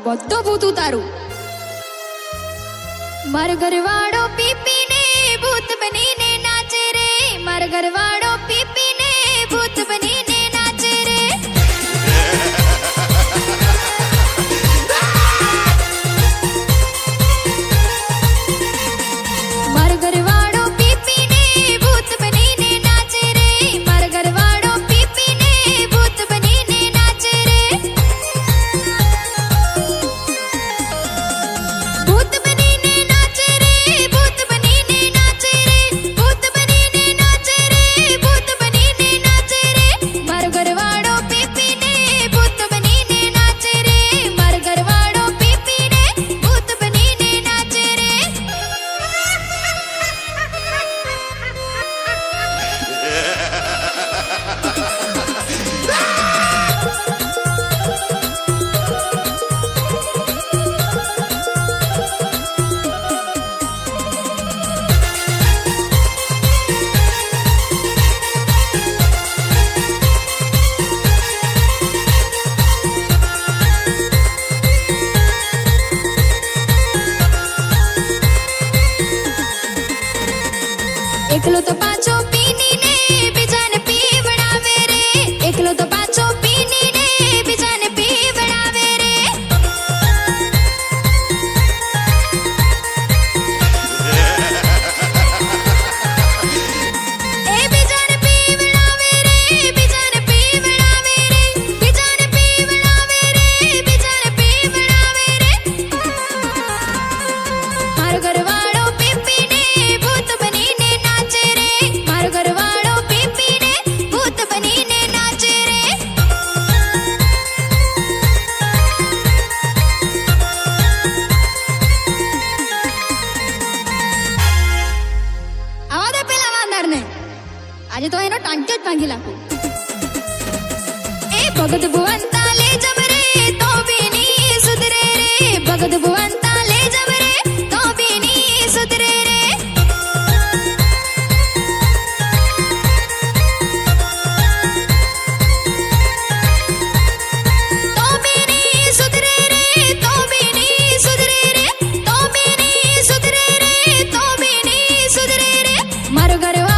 બધો ભૂત ઉતારું. મારો ઘરવાળો પી પીને ભૂત બનીને નાચે રે, મારો ઘરવાળો પી પીને ભૂત બનીને નાચે રે. મારો ઘરવાળો પી પીને ભૂત બનીને નાચે રે, મારો ઘરવાળો પી પીને ભૂત બનીને નાચે રે. ભૂત બનીને નાચે રે, ભૂત બનીને નાચે રે, ભૂત બનીને નાચે રે, ભૂત બનીને નાચે રે. મારો ઘરવાળો પી પીને ભૂત બનીને નાચે રે, મારો ઘરવાળો પી પીને ભૂત બનીને નાચે રે. એકલો તો પાછો પીનીને બીજાને પીવડાવે રે, એકલો તો પાછો પીનીને બીજાને પીવડાવે રે. એ બીજાને પીવડાવે રે, બીજાને પીવડાવે રે, બીજાને પીવડાવે રે, બીજાને પીવડાવે રે. મારો ઘરવાળો પી પીને ભૂત બનીને નાચે રે, મારો ઘરવાળો પી પીને ભૂત બનીને નાચે રે. આવા દે પેલા વાંદરને, આજે તો એનો ટાંક્યો જ ભાંગી નાખું. એ ભગત ભુવંતા લે જબરે તો બેની સુધરે રે, ભગત ભુવંતા લે જબરે તો બેની સુધરે રે. તો બેની સુધરે રે, તો બેની સુધરે રે, તો બેની સુધરે રે, તો બેની સુધરે રે. મારો ઘરવાળો